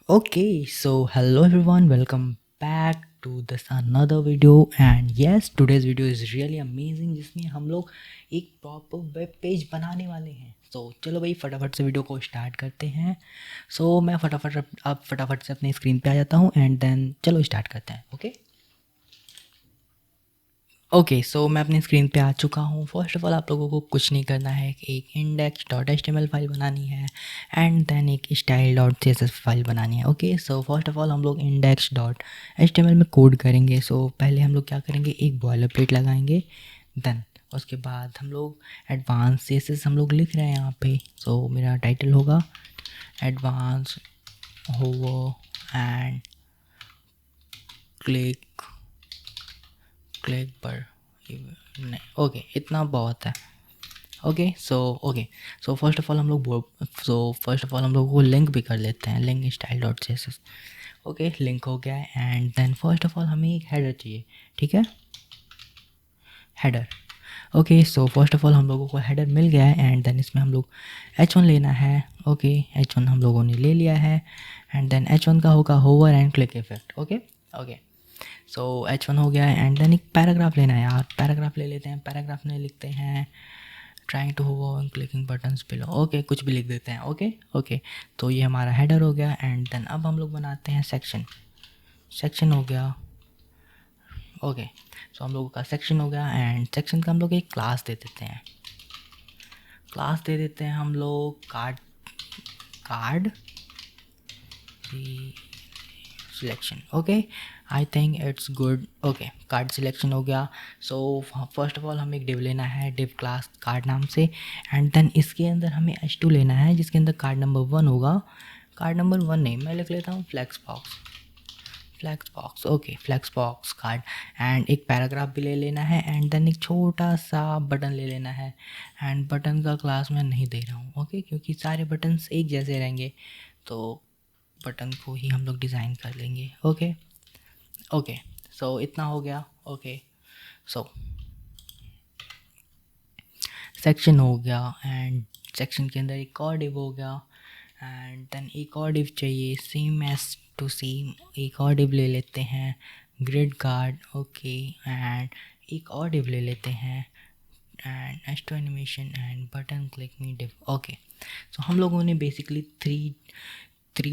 Okay, so hello everyone, welcome back to this another video and yes, today's video is really amazing जिसमें हम लोग एक proper web page बनाने वाले हैं। तो चलो भाई फटाफट से वीडियो को स्टार्ट करते हैं। मैं फटाफट से अपनी स्क्रीन पे आ जाता हूँ एंड देन चलो स्टार्ट करते हैं। ओके, सो मैं अपनी स्क्रीन पे आ चुका हूँ। फर्स्ट ऑफ ऑल आप लोगों को कुछ नहीं करना है, एक index.html फाइल बनानी है एंड देन एक style.css फाइल बनानी है। Okay, so first of all हम लोग index.html में कोड करेंगे। पहले हम लोग क्या करेंगे, एक बॉयलर प्लेट लगाएंगे। देन उसके बाद हम लोग एडवांस CSS हम लोग लिख रहे हैं यहाँ पे। मेरा टाइटल होगा एडवांस होवर एंड क्लिक पर नहीं। ओके, इतना बहुत है। Okay, so first of all हम लोग वो लिंक भी कर लेते हैं, लिंक style.css। ओके, लिंक हो गया है and then first of all हमें एक हेडर चाहिए। ठीक है, header. Okay, so first of all हम लोगों को हेडर मिल गया है एंड देन इसमें हम लोग h1 लेना है। ओके, h1 हम लोगों ने ले लिया है एंड देन h1 का होगा hover and click effect. Okay, so h1 हो गया है एंड देन एक पैराग्राफ लेना है यार, पैराग्राफ ले लेते हैं। पैराग्राफ में लिखते हैं trying to hover and clicking buttons below. Okay, कुछ भी लिख देते हैं। ओके, तो ये हमारा हेडर हो गया एंड देन अब हम लोग बनाते हैं सेक्शन हो गया। ओके, सो हम लोगों का सेक्शन हो गया एंड सेक्शन का हम लोग एक क्लास दे देते हैं हम लोग card selection. Okay, I think it's good. Okay, card selection हो गया। सो फर्स्ट ऑफ ऑल हमें एक डिव लेना है, डिव क्लास कार्ड नाम से एंड देन इसके अंदर हमें h2 लेना है जिसके अंदर कार्ड नंबर 1 होगा। कार्ड नंबर 1 नहीं, मैं लिख लेता हूँ flex box. Okay, flex box card and एक पैराग्राफ भी ले लेना है एंड देन एक छोटा सा बटन ले लेना है एंड बटन का क्लास मैं नहीं दे रहा हूँ। ओके, क्योंकि सारे बटन्स एक जैसे रहेंगे तो बटन को ही हम लोग डिज़ाइन कर लेंगे। ओके, सो इतना हो गया। ओके, सो सेक्शन हो गया एंड सेक्शन के अंदर एक और डिव हो गया एंड देन एक और डिव चाहिए, सेम एस टू सेम एक और डिव ले लेते हैं, ग्रिड कार्ड। ओके, एंड एक और डिव ले लेते हैं and h2 animation and button click me div. Okay, so हम लोगों ने बेसिकली थ्री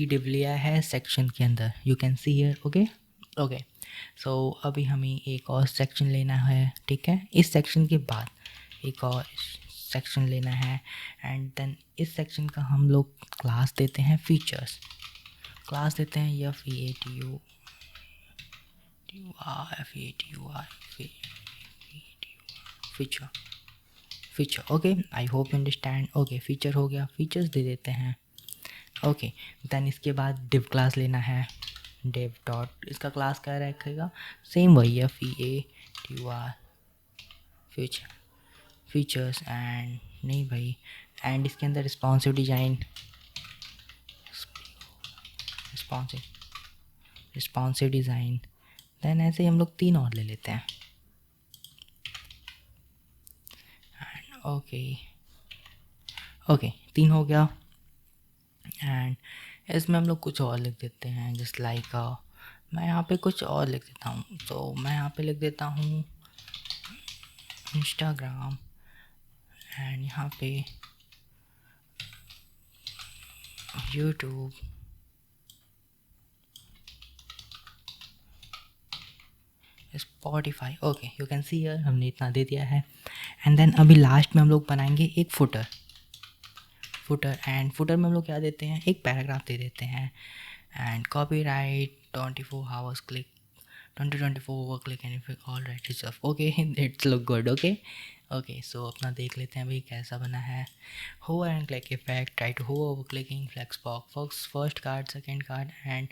डिव लिया है सेक्शन के अंदर, you can see here. Okay, so अभी हमें एक और सेक्शन लेना है। ठीक है, इस सेक्शन के बाद एक और सेक्शन लेना है एंड देन इस सेक्शन का हम लोग क्लास देते हैं फीचर्स। क्लास देते हैं feature. Okay, I hope you understand. Okay, feature हो गया, फीचर्स दे देते हैं। ओके, देन इसके बाद डिव क्लास लेना है, डिव डॉट इसका क्लास क्या रखेगा, सेम वही है फीचर्स एंड नहीं भाई, एंड इसके अंदर रिस्पॉन्सिव डिज़ाइन। देन ऐसे ही हम लोग 3 और ले लेते हैं। ओके, 3 हो गया एंड इसमें हम लोग कुछ और लिख देते हैं जस्ट लाइक मैं यहाँ पे कुछ और लिख देता हूँ। तो मैं यहाँ पे लिख देता हूँ इंस्टाग्राम एंड यहाँ पे YouTube, Spotify. Okay, you can see here हमने इतना दे दिया है एंड देन अभी लास्ट में हम लोग बनाएंगे एक फुटर एंड फुटर में हम लोग क्या देते हैं, एक पैराग्राफ दे देते हैं and copyright 2024 click and all right it's okay, it's look good. Okay, so अपना देख लेते हैं भाई कैसा बना है। Hover and click effect, try to hover over clicking flex box, first card, second card and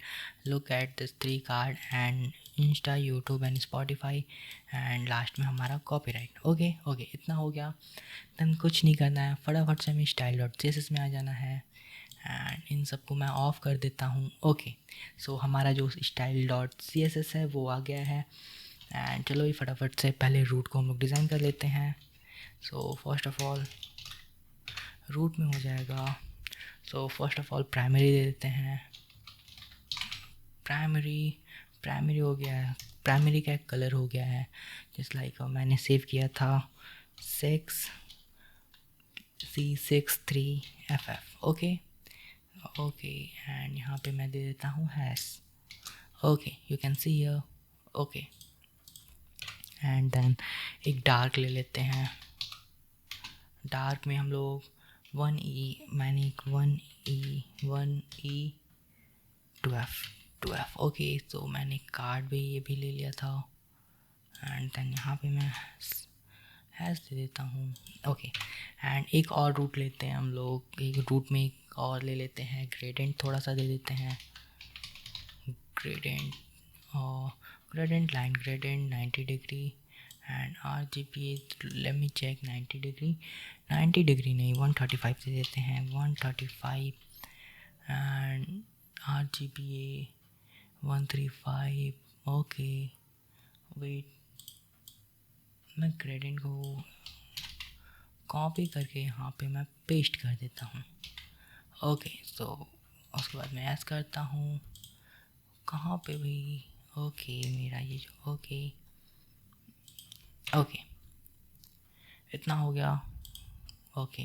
look at this 3 card and Insta, YouTube and Spotify and last में हमारा कॉपीराइट। ओके, इतना हो गया। देन कुछ नहीं करना है, फटाफट से हमें style.css में आ जाना है एंड इन सबको मैं ऑफ़ कर देता हूँ। ओके, सो हमारा जो style.css है वो आ गया है एंड चलो ये फटाफट से पहले रूट को हम लोग डिज़ाइन कर लेते हैं। So first of all root में हो जाएगा। So first of all primary दे देते हैं प्राइमरी हो गया है, प्राइमरी का एक कलर हो गया है, जस्ट लाइक मैंने सेव किया था 6C63FF। ओके ओके, एंड यहाँ पे मैं दे देता हूँ hash. Okay, you can see here. Okay, and then एक डार्क ले लेते हैं। डार्क में हम लोग 1E, मैंने एक 1E 2F। ओके, तो मैंने कार्ड भी ये भी ले लिया था, एंड देन यहाँ पे मैं हैश दे देता हूँ। ओके, एंड एक और रूट लेते हैं हम लोग, एक रूट में एक और ले लेते हैं ग्रेडियंट, थोड़ा सा दे देते हैं ग्रेडियंट, और gradient line gradient 90 degree, and RGBA let me check 90 degree, 90 degree नहीं 135 दे देते हैं, 135, एंड RGBA 135। ओके वेट, मैं ग्रेडियंट को कॉपी करके यहाँ पे मैं पेस्ट कर देता हूँ। ओके, सो उसके बाद मैं ऐसा करता हूँ, कहाँ पे भाई, ओके मेरा ये जो ओके इतना हो गया। ओके,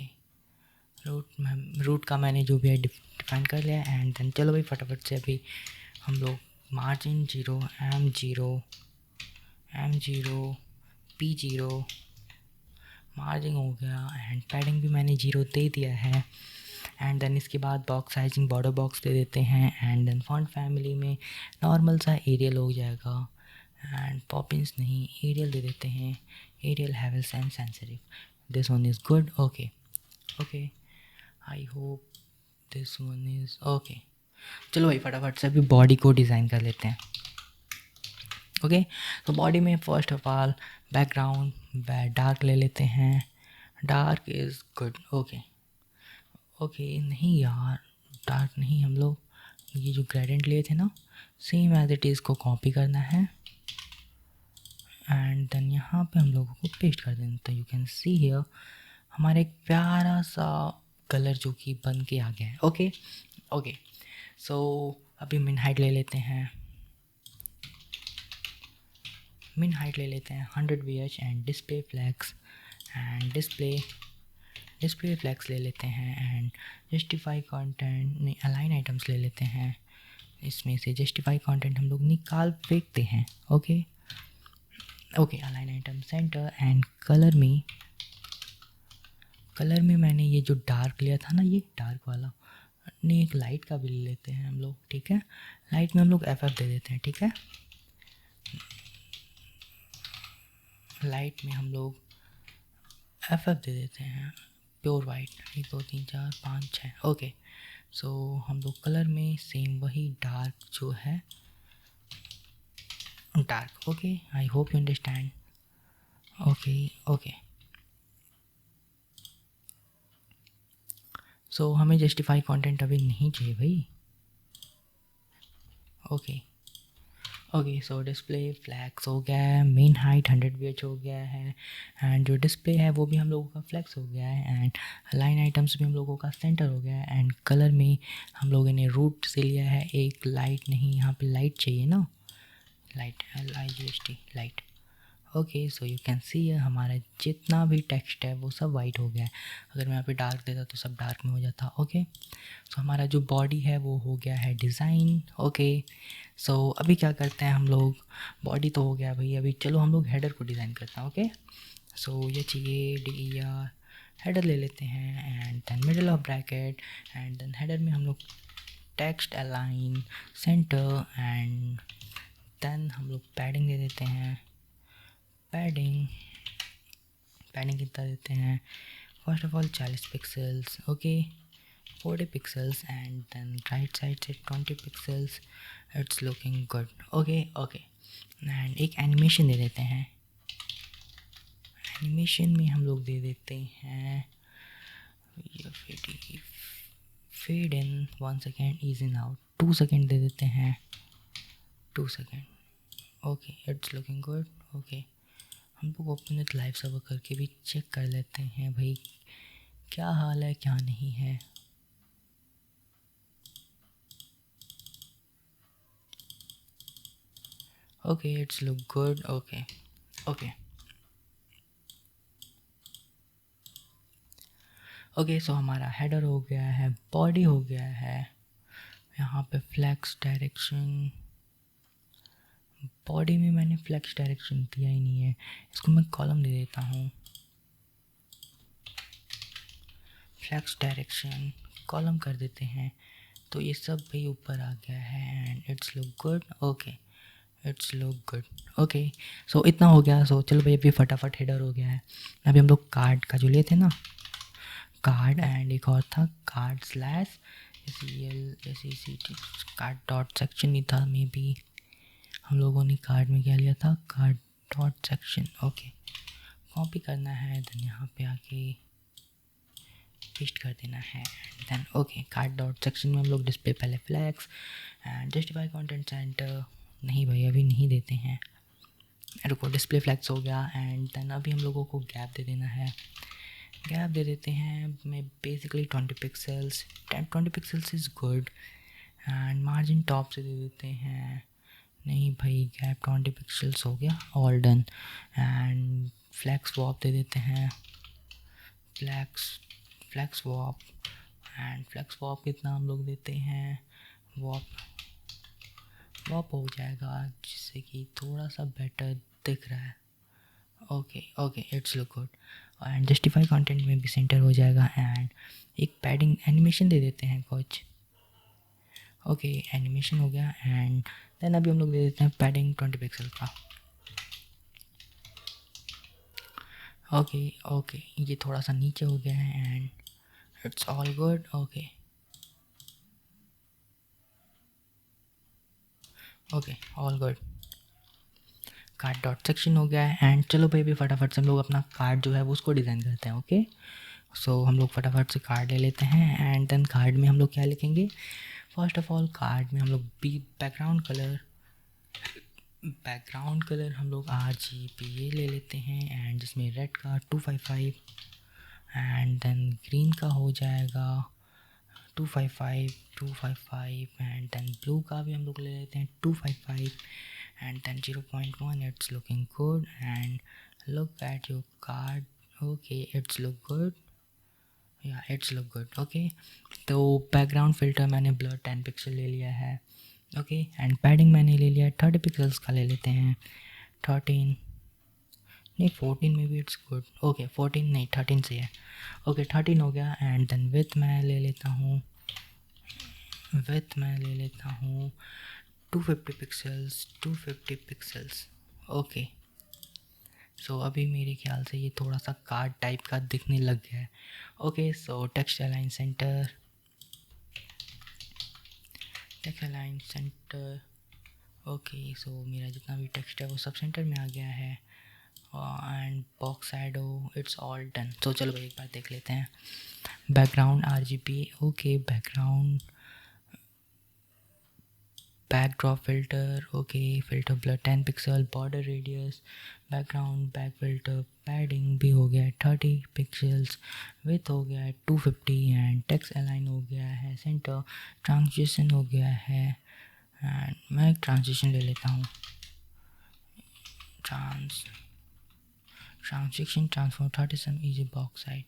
रूट का मैंने जो भी है डिफाइन कर लिया, एंड देन चलो भाई फटाफट से अभी हम लोग मार्जिन 0, M0 P0 मार्जिन हो गया, एंड पैडिंग भी मैंने 0 दे दिया है, एंड देन इसके बाद बॉक्स साइजिंग बॉर्डर बॉक्स दे देते हैं, एंड देन फॉन्ट फैमिली में नॉर्मल सा एरियल हो जाएगा, एंड पॉपिंस नहीं एरियल दे देते हैं, एरियल हैवेल्स and sans serif, this one is good. Okay okay, I hope this one is okay. चलो भाई फटाफट से अभी बॉडी को डिज़ाइन कर लेते हैं। ओके, तो बॉडी में first of all background dark ले लेते हैं, dark is good. Okay okay, नहीं यार डार्क नहीं, हम लोग ये जो ग्रेडियंट लिए थे ना सेम एज इट इज़ को कॉपी करना है, एंड देन यहाँ पे हम लोगों को पेस्ट कर देना। तो यू कैन सी हियर हमारा एक प्यारा सा कलर जो कि बन के आ गया है। ओके ओके, सो अभी मिन हाइट ले लेते हैं, मिन हाइट ले लेते हैं 100 VH, and display flex, and display flex ले लेते हैं, एंड जस्टिफाई कंटेंट नहीं अलाइन आइटम्स ले लेते हैं, इसमें से जस्टिफाई कंटेंट हम लोग निकाल फेंकते हैं। Okay okay, align item centre, and colour में मैंने ये जो डार्क लिया था ना, ये डार्क वाला नहीं, एक लाइट का भी ले लेते हैं हम लोग, ठीक है। लाइट में हम लोग FF दे देते हैं, ठीक है। लाइट में हम लोग FF दे देते हैं, प्योर वाइट 1 2 3 4 5 6। ओके, सो हम लोग कलर में सेम वही डार्क जो है dark. Okay, I hope you understand. Okay okay, so हमें जस्टिफाई कंटेंट अभी नहीं चाहिए भाई। Okay okay, so display flex हो गया है, मेन हाइट 100 VH हो गया है, एंड जो डिस्प्ले है वो भी हम लोगों का फ्लैक्स हो गया है, एंड लाइन आइटम्स भी हम लोगों का सेंटर हो गया है, एंड कलर में हम लोगों ने रूट से लिया है एक लाइट, नहीं यहाँ पे लाइट चाहिए ना, light LIGHT light. Okay, so you can सी हमारा जितना भी टेक्स्ट है वो सब वाइट हो गया है। अगर मैं यहाँ पे डार्क देता तो सब डार्क में हो जाता। ओके, सो हमारा जो बॉडी है वो हो गया है डिज़ाइन। ओके, सो अभी क्या करते हैं हम लोग, बॉडी तो हो गया भाई, अभी चलो हम लोग हेडर को डिज़ाइन करते हैं। ओके, सो ये चाहिए DER, हेडर ले लेते हैं, and then middle of bracket, and then header में हम लोग text align center, and then हम लोग पैडिंग दे देते हैं, पैडिंग कितना देते हैं, first of all 40 pixels. Okay, 40 pixels, and then right side से 20 pixels, it's looking good. Okay okay, and एक एनिमेशन दे देते हैं, एनिमेशन में हम लोग दे देते हैं fade in 1 second, ease in out 2 second दे देते हैं, 2 second. Okay, it's looking good. Okay, हम लोग ओपन विथ लाइव सर्वर करके भी चेक कर लेते हैं भाई क्या हाल है क्या नहीं है। Okay it's look good. Okay okay okay सो हमारा हेडर हो गया है, बॉडी हो गया है, यहाँ पे फ्लैक्स डायरेक्शन, बॉडी में मैंने फ्लैक्स डायरेक्शन दिया ही नहीं है, इसको मैं कॉलम दे देता हूँ, फ्लैक्स डायरेक्शन कॉलम कर देते हैं, तो ये सब भाई ऊपर आ गया है and it's look good. Okay it's look good. Okay सो इतना हो गया। सो चलो भाई अभी फटाफट हेडर हो गया है। अभी हम लोग कार्ड का जो लिए थे ना, कार्ड एंड एक और था card slash CLSECT, card dot section नहीं था, मे बी हम लोगों ने कार्ड में क्या लिया था, card dot section. Okay copy करना है, देन यहाँ पे आके पेस्ट कर देना है, then okay card dot section में हम लोग डिस्प्ले पहले flex and justify content center, नहीं भाई अभी नहीं देते हैं, रुको डिस्प्ले फ्लैक्स हो गया एंड देन अभी हम लोगों को गैप दे देना है, गैप दे देते हैं मैं basically 20 pixels, 20 pixels is good and margin top से दे देते हैं, नहीं भाई गैप 20 पिक्सल्स हो गया, ऑल डन एंड फ्लैक्स वॉप दे देते हैं, फ्लैक्स वॉप एंड फ्लैक्स वॉप कितना हम लोग देते हैं, वॉप हो जाएगा जिससे कि थोड़ा सा बेटर दिख रहा है। Okay okay it's look good and justify content में भी सेंटर हो जाएगा एंड एक पैडिंग एनिमेशन दे देते हैं कुछ। ओके एनिमेशन हो गया एंड देन अभी हम लोग दे देते हैं पैडिंग 20 पिक्सल का। ओके ओके ये थोड़ा सा नीचे हो गया है and it's all good. Okay okay all good, card dot section हो गया है एंड चलो भाई अभी फटाफट से हम लोग अपना कार्ड जो है वो उसको डिज़ाइन करते हैं। ओके सो हम लोग फटाफट से कार्ड ले लेते हैं एंड देन कार्ड में हम लोग क्या लिखेंगे, फर्स्ट ऑफ ऑल कार्ड में हम लोग बैकग्राउंड कलर हम लोग RGB ले लेते हैं एंड जिसमें रेड का 255 एंड देन ग्रीन का हो जाएगा 255 एंड देन ब्लू का भी हम लोग ले लेते हैं 255 and then 0.1। It's looking good and look at your card. Okay it's look good, या इट्स लुक गुड। ओके तो बैकग्राउंड फिल्टर मैंने ब्लर 10 पिक्सल ले लिया है। ओके एंड पैडिंग मैंने ले लिया 30 पिक्सल्स का ले लेते हैं, 13 नहीं 14 में भी इट्स गुड। ओके 14 नहीं 13 से है। ओके 13 हो गया एंड देन विथ मैं ले लेता हूँ 250 पिक्सल्स। ओके सो अभी मेरे ख्याल से ये थोड़ा सा कार्ड टाइप का दिखने लग गया है। Okay so text align center. Okay सो मेरा जितना भी टेक्स्ट है वो सब सेंटर में आ गया है and box shadow it's all done. तो चलो भाई एक बार देख लेते हैं, background RGB। Okay backdrop filter, okay filter blur 10 pixel, border radius, background back filter, padding भी हो गया है 30 पिक्सल्स, विथ हो गया है 250 एंड टेक्स्ट अलाइन हो गया है, सेंटर ट्रांजिशन हो गया है एंड मैं एक ट्रांजिशन ले लेता हूँ, transition transform 37 is a box side.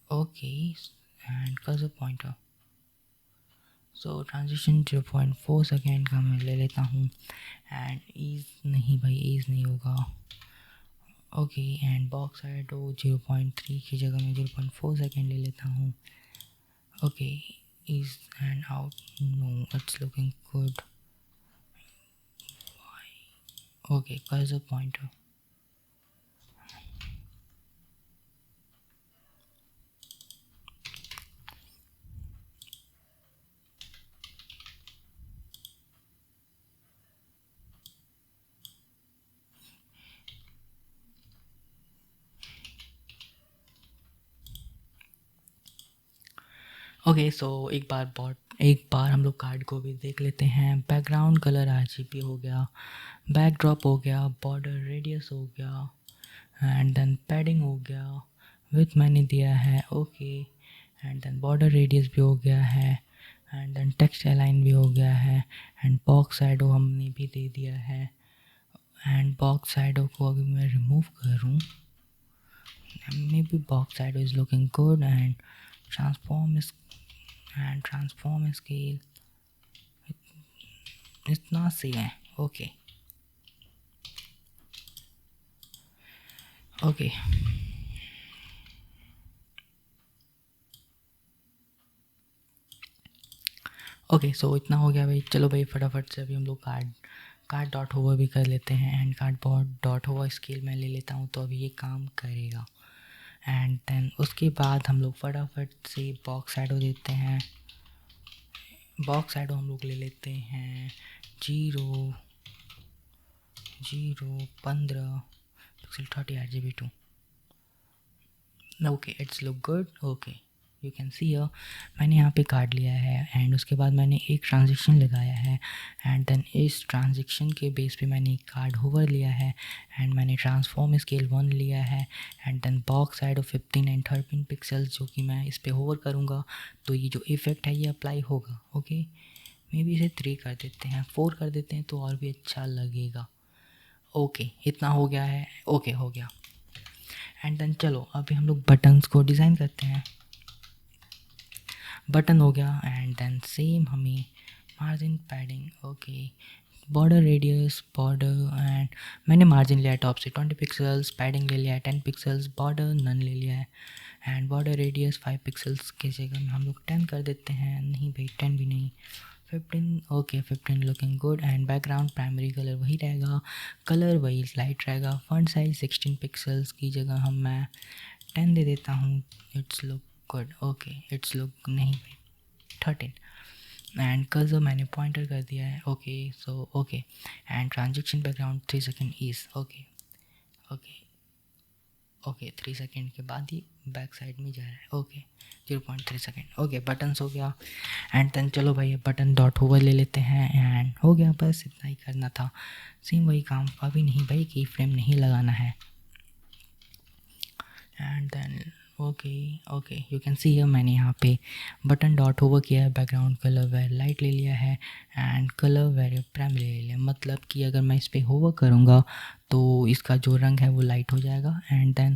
Okay and cursor pointer, so transition 0.4 second का मैं ले लेता हूँ एंड ईज नहीं भाई ईज नहीं होगा। ओके एंड बॉक्स शैडो 0.3 की जगह मैं 0.4 सेकेंड ले लेता हूँ। Okay ease and out, no it's looking good. Okay cursor pointer, okay so एक बार हम लोग कार्ड को भी देख लेते हैं। बैकग्राउंड कलर RGB हो गया, बैकड्रॉप हो गया, बॉर्डर रेडियस हो गया एंड देन पैडिंग हो गया, विथ मैंने दिया है। Okay and then border radius भी हो गया है एंड देन टेक्स्ट अलाइन भी हो गया है एंड बॉक्स शैडो हमने भी दे दिया है। एंड बॉक्स शैडो को अगर मैं रिमूव करूँ, may be box shadow is looking good and transform scale इतना सही है। ओके ओके ओके सो इतना हो गया भाई। चलो भाई फटाफट से अभी हम लोग कार्ड डॉट होवर भी कर लेते हैं and cardboard dot hover scale मैं ले लेता हूँ तो अभी ये काम करेगा। एंड देन उसके बाद हम लोग फटाफट से बॉक्स शैडो देते हैं। बॉक्स शैडो हम लोग ले लेते हैं 15 pixel 30 RGB2। Okay it's look good. Okay you can see here मैंने यहाँ पे कार्ड लिया है एंड उसके बाद मैंने एक ट्रांजेक्शन लगाया है एंड देन इस ट्रांजेक्शन के बेस पे मैंने एक कार्ड होवर लिया है एंड मैंने ट्रांसफॉर्म स्केल 1 लिया है and then box side of 15 and 13 pixels जो कि मैं इस पे होवर करूँगा तो ये जो इफ़ेक्ट है ये अप्लाई होगा। ओके मे बी इसे 3 कर देते हैं, 4 कर देते हैं तो और भी अच्छा लगेगा। ओके इतना हो गया है। ओके हो गया एंड देन चलो अभी हम लोग बटन्स को डिज़ाइन करते हैं। बटन हो गया एंड देन सेम हमें margin padding okay border radius border and मैंने मार्जिन लिया है टॉप से 20 पिक्सल्स, पैडिंग ले लिया है 10 पिक्सल्स, बॉर्डर नन ले लिया है एंड बॉर्डर रेडियस 5 पिक्सल्स की जगह में हम लोग 10 कर देते हैं। नहीं भाई 10 भी नहीं 15। Okay 15 looking good and background primary colour वही रहेगा, कलर वही लाइट रहेगा। फॉन्ट साइज 16 पिक्सल्स की जगह हम मैं 10 दे देता हूँ। It's look good. Okay it's look नहीं 13 एंड कर्सर मैंने पॉइंटर कर दिया है। Okay so okay and transaction background 3 second is okay okay okay 3 second के बाद ही बैक साइड में जा रहा है। Okay 0.3 second. ओके बटन्स हो गया एंड देन चलो भाई बटन डॉट होवर ले लेते हैं एंड हो गया, बस इतना ही करना था। सेम वही काम, अभी नहीं भाई की फ्रेम नहीं लगाना है। And then okay okay you can see here मैंने यहाँ पे बटन डॉट होवर किया है, बैकग्राउंड कलर वेर लाइट ले लिया है एंड कलर वेर प्राइमरी ले लिया। मतलब कि अगर मैं इस पर होवर करूँगा तो इसका जो रंग है वो लाइट हो जाएगा एंड देन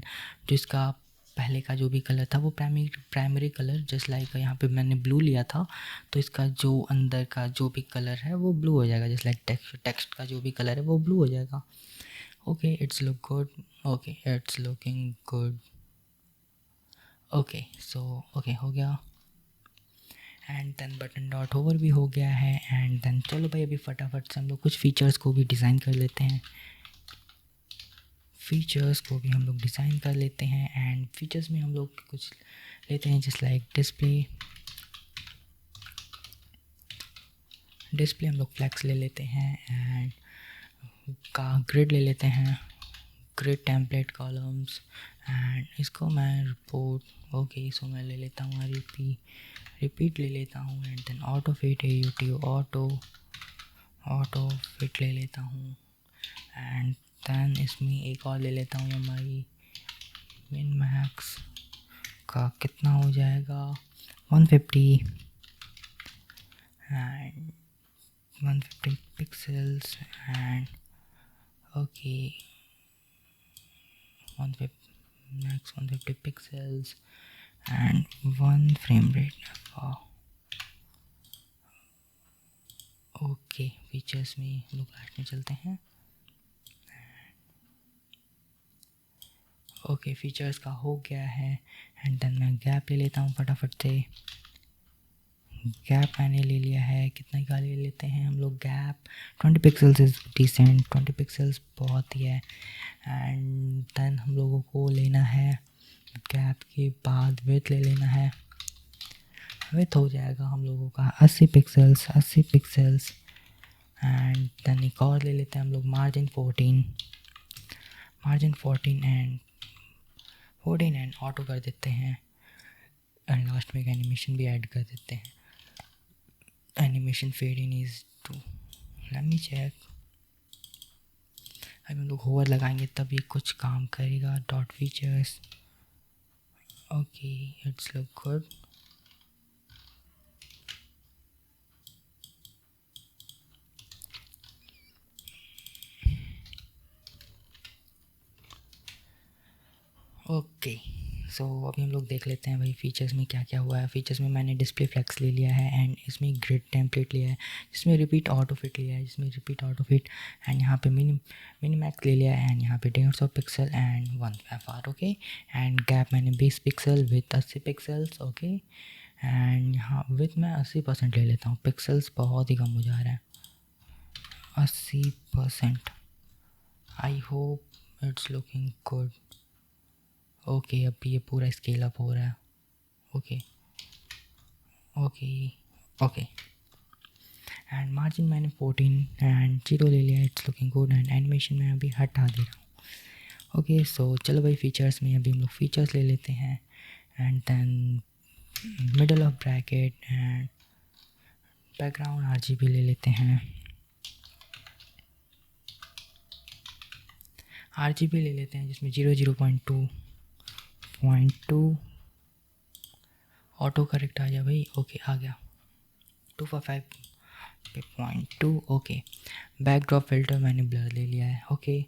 जो इसका पहले का जो भी कलर था वो प्राइमरी कलर जस्ट लाइक यहाँ पे मैंने ब्लू लिया था तो इसका जो अंदर का जो भी कलर है वो ब्लू हो जाएगा। जस्ट लाइक टेक्स्ट का जो भी कलर है वो ब्लू हो जाएगा। Okay it's look good. Okay it's looking good. Okay so okay हो गया and then button dot hover भी हो गया है एंड देन चलो भाई अभी फटाफट से हम लोग कुछ फीचर्स को भी डिज़ाइन कर लेते हैं। फीचर्स को भी हम लोग डिज़ाइन कर लेते हैं एंड फीचर्स में हम लोग कुछ लेते हैं जस्ट लाइक डिस्प्ले हम लोग फ्लैक्स ले लेते हैं एंड का ग्रिड ले लेते हैं, ग्रिड टेम्पलेट कॉलम्स एंड इसको मैं रिपोर्ट ओके सो मैं ले लेता हूँ रिपीट ले लेता हूँ and then auto fit auto fit ले लेता हूँ एंड देन इसमें एक और ले लेता हूँ हमारी मिन मैक्स का कितना हो जाएगा 150 and 150 pixels and okay 150 pixels and 1 frame rate. Okay features में हम लोग लास्ट में चलते हैं। ओके फीचर्स का हो गया है एंड देन मैं गैप ले लेता हूँ फटाफट से। गैप मैंने ले लिया है, कितना का ले लेते हैं हम लोग gap 20 pixels is decent, 20 pixels बहुत ही है एंड देन हम लोगों को लेना है गैप के बाद विड्थ ले लेना है। विड्थ हो जाएगा हम लोगों का 80 पिक्सल्स एंड देन एक और ले लेते हैं हम लोग मार्जिन 14 एंड ऑटो कर देते हैं एंड लास्ट में एक एनिमेशन भी ऐड कर देते हैं। Animation fade in is to let me check. अभी हम लोग होवर लगाएंगे तभी कुछ काम करेगा। Dot features okay it's look good. Okay, so अभी हम लोग देख लेते हैं भाई फीचर्स में क्या क्या हुआ है। फीचर्स में मैंने डिस्प्ले फ्लेक्स ले लिया है एंड इसमें ग्रिड टेम्पलेट लिया है, जिसमें रिपीट ऑटो फिट लिया है, एंड यहाँ पे मिनीमैक्स ले लिया है एंड यहाँ पे 150 pixel and 1 FR। Okay, and gap मैंने 20 pixel with 80 pixels. Okay, and यहाँ विथ मैं 80% ले लेता हूँ, पिक्सल्स बहुत ही कम हो जा रहा है, 80%। I hope it's looking good. Okay, अभी ये पूरा स्केल अप हो रहा है। Okay okay okay, and margin मैंने 14 एंड 0 ले लिया, it's looking good. And animation मैं अभी हटा दे रहा हूँ। ओके, सो चलो भाई फीचर्स में अभी हम लोग फीचर्स ले लेते हैं and then middle of bracket and background RGB ले लेते हैं। RGB ले लेते हैं जिसमें 0.2 ऑटो करेक्ट आ जाए भाई। ओके, आ गया 255.2। ओके, बैकड्रॉप फिल्टर मैंने ब्लर ले लिया है। ओके,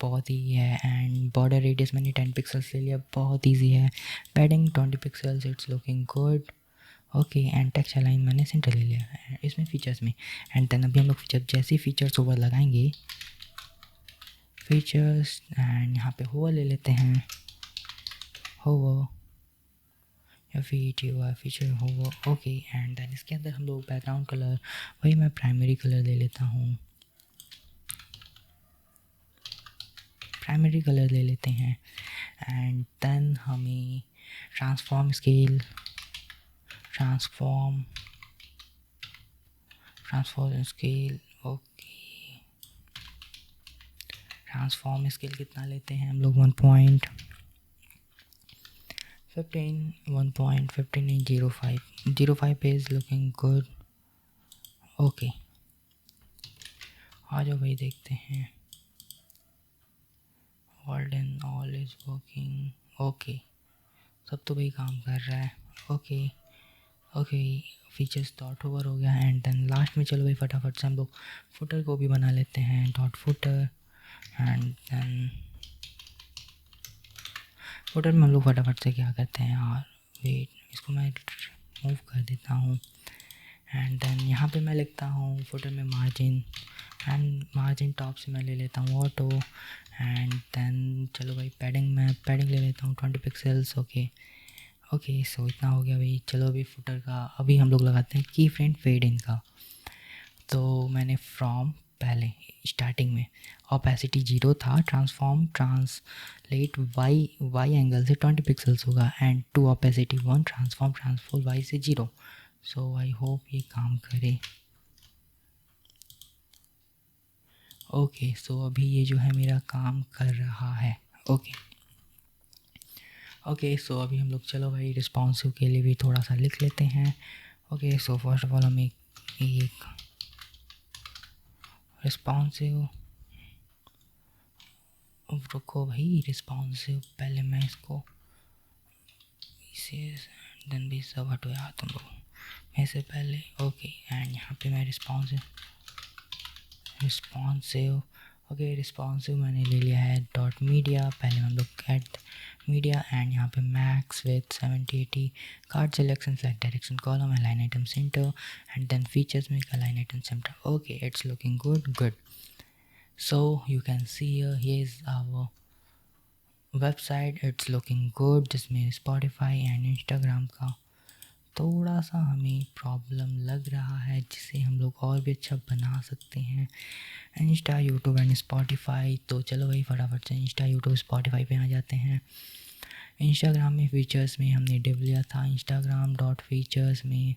बहुत ही है। एंड बॉर्डर रेडियस मैंने 10 पिक्सल्स ले लिया, बहुत ईजी है। Padding 20 pixels, it's looking good. Okay, and text align मैंने सेंटर ले लिया है इसमें फीचर्स में। एंड देन अभी हम लोग जैसे फीचर्स ओवर लगाएंगे, फीचर्स एंड यहाँ पे होवर ले लेते हैं, होवर या feature hover. Okay, and then इसके अंदर हम लोग बैकग्राउंड कलर वही मैं प्राइमरी कलर ले लेता हूँ, प्राइमरी कलर ले लेते हैं। एंड देन हमें transform scale, transform scale. Okay, transform scale कितना लेते हैं हम लोग, 1.15 इज लुकिंग गुड। ओके, आ जाओ भाई देखते हैं। All is working. ओके, सब तो भाई काम कर रहा है। Okay okay, features dot over हो गया। एंड देन लास्ट में चलो भाई फटाफट से हम लोग फुटर को भी बना लेते हैं, dot footer. And then footer में हम लोग फटाफट से क्या करते हैं यार, वेट, इसको मैं मूव कर देता हूँ। एंड देन यहाँ पे मैं लिखता हूँ फुटर में मार्जिन, एंड मार्जिन टॉप से मैं ले लेता हूँ ऑटो। एंड देन चलो भाई पैडिंग ले लेता हूँ 20 पिक्सल्स। ओके, सो इतना हो गया भाई। चलो अभी फुटर का अभी हम लोग लगाते हैं की फ्रेम फेड इन का। तो मैंने फ्रॉम पहले स्टार्टिंग में ऑपेसिटी 0 था, ट्रांसलेट वाई एंगल से 20 पिक्सल्स होगा, and to opacity 1, transform Y से 0। सो आई होप ये काम करे। ओके, सो अभी ये जो है मेरा काम कर रहा है। ओके, सो अभी हम लोग चलो भाई रिस्पॉन्सिव के लिए भी थोड़ा सा लिख लेते हैं। Okay, so first of all हम एक रिस्पॉन्सिव, रुको भाई, रिस्पॉन्सिव पहले मैं इसको इसे देन भी सब हटो यार तुम लोग मैं से पहले। ओके, एंड यहाँ पे मैं रिस्पॉन्सिव ओके, रिस्पॉन्सिव मैंने ले लिया है डॉट मीडिया। पहले हम लोग ऐड मीडिया एंड यहाँ पे max width 70-80, card selection, select direction column, align item centre, and then features में align item centre. Okay, it's looking good. So you can see here is our website, it's looking good, जिसमें Spotify and Instagram का थोड़ा सा हमें problem लग रहा है, जिसे हम लोग और भी अच्छा बना सकते हैं। Insta, YouTube and Spotify. तो चलो भाई फटाफट से इंस्टा, यूट्यूब, स्पॉटिफाई पे आ जाते हैं। इंस्टाग्राम में फीचर्स में हमने डिव लिया था, इंस्टाग्राम डॉट फीचर्स में।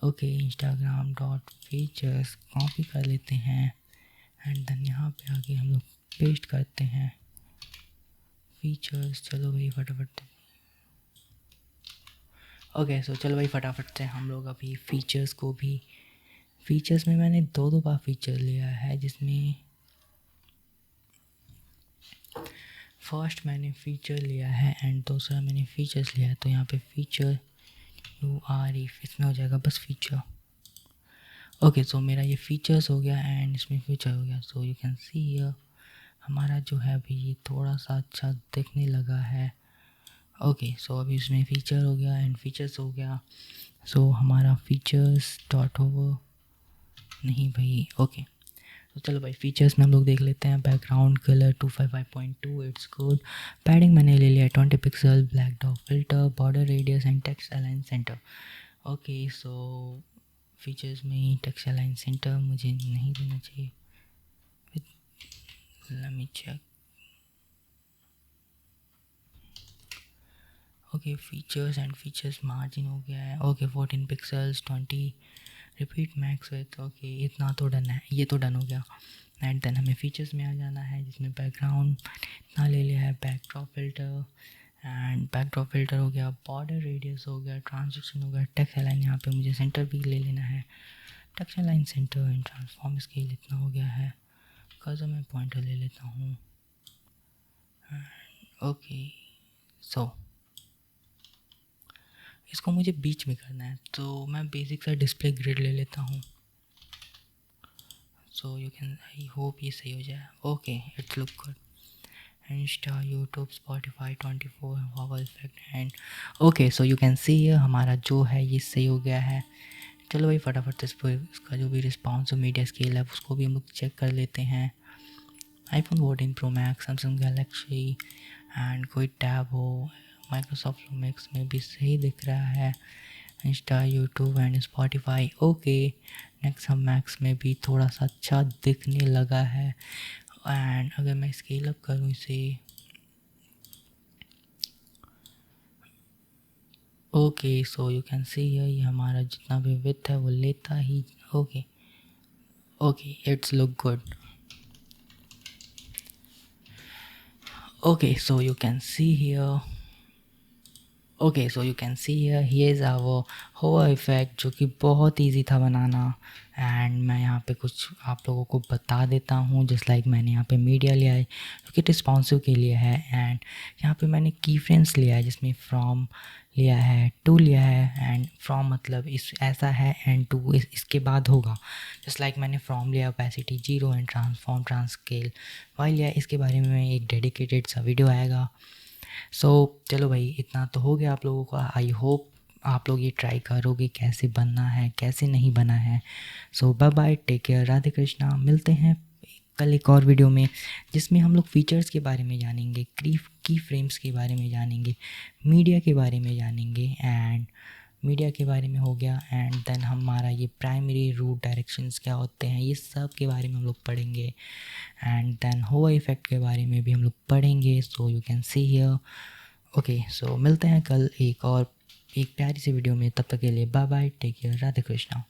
Okay, Instagram dot features copy कर लेते हैं एंड देन यहाँ पे आके हम लोग पेस्ट करते हैं फीचर्स। चलो भाई फटाफट। ओके, सो चलो भाई फटाफट से हम लोग अभी फीचर्स को भी, फीचर्स में मैंने दो बार फीचर लिया है, जिसमें फर्स्ट मैंने फीचर लिया है एंड दूसरा मैंने फीचर्स लिया है। तो यहाँ पे फीचर इसमें हो जाएगा बस फीचर। ओके, सो मेरा ये फीचर्स हो गया एंड इसमें फीचर हो गया। सो यू कैन सी हियर हमारा जो है अभी ये थोड़ा सा अच्छा दिखने लगा है। ओके, सो अभी इसमें फीचर हो गया एंड फीचर्स हो गया। सो हमारा फीचर्स डॉट ओवर नहीं भाई, ओके। तो चलो भाई फीचर्स में हम लोग देख लेते हैं। Background colour 255.2, it's good. Padding मैंने ले लिया 20 pixel, black dog filter, border radius and text align center. Okay, so features में टेक्स्ट अलाइन सेंटर मुझे नहीं देना चाहिए। Let me check. Okay, features and features margin हो गया है। Okay 14 pixels 20 repeat max width. Okay इतना तो डन है, ये तो डन हो गया। एंड देन हमें फीचर्स में आ जाना है जिसमें बैकग्राउंड इतना ले लिया है, backdrop filter and backdrop filter हो गया, बॉर्डर रेडियस हो गया, ट्रांजिशन हो गया, टेक्स्ट अलाइन यहाँ पे मुझे सेंटर भी ले लेना है, text align center and transform scale इतना हो गया है। कर्सर मैं पॉइंटर ले लेता हूँ। ओके, सो इसको मुझे बीच में करना है तो मैं बेसिक सा डिस्प्ले ग्रिड ले लेता हूँ। सो यू कैन, आई होप ये सही हो जाए। Okay it's look good. Insta, YouTube, Spotify, 24 vowel effect and okay, so you can सी हमारा जो है ये सही हो गया है। चलो भाई फटाफट इस पर इसका जो भी रिस्पॉन्स मीडिया स्केल है उसको भी हम लोग चेक कर लेते हैं। IPhone 14 pro max, Samsung Galaxy and कोई टैब हो, माइक्रोसॉफ्ट लूमिक्स में भी सही दिख रहा है। Insta, YouTube and Spotify okay. Next हम मैक्स में भी थोड़ा सा अच्छा दिखने लगा है। एंड अगर मैं स्केल अप करूँ इसे, okay so you can see ये हमारा जितना भी विड्थ है वो लेता ही। Okay okay it's look good. Okay so you can see here, okay so you can see here is our hover effect जो कि बहुत इजी था बनाना। एंड मैं यहाँ पे कुछ आप लोगों को बता देता हूँ। जस्ट लाइक मैंने यहाँ पे मीडिया लिया है जो कि रिस्पॉन्सिव के लिए है। एंड यहाँ पे मैंने की फ्रेम्स लिया है जिसमें फ्रॉम लिया है, टू लिया है। एंड फ्रॉम मतलब इस ऐसा है एंड टू इसके बाद होगा। जस्ट लाइक मैंने फ्रॉम लिया ओपेसिटी 0 एंड ट्रांसफॉर्म ट्रांसस्केल वाई लिया। इसके बारे में एक डेडिकेटेड सा वीडियो आएगा। सो चलो भाई इतना तो हो गया आप लोगों का। आई होप आप लोग ये ट्राई करोगे कैसे बनना है कैसे नहीं बना है। So bye bye, take care, Radhe Krishna. मिलते हैं कल एक और वीडियो में जिसमें हम लोग फीचर्स के बारे में जानेंगे, की फ्रेम्स के बारे में जानेंगे, मीडिया के बारे में जानेंगे। एंड मीडिया के बारे में हो गया एंड देन हमारा ये प्राइमरी रूट डायरेक्शंस क्या होते हैं ये सब के बारे में हम लोग पढ़ेंगे। एंड देन होवर इफेक्ट के बारे में भी हम लोग पढ़ेंगे। सो you can see here. Okay सो मिलते हैं कल एक और एक प्यारी सी वीडियो में। तब तक के लिए bye bye, take care, Radhe Krishna.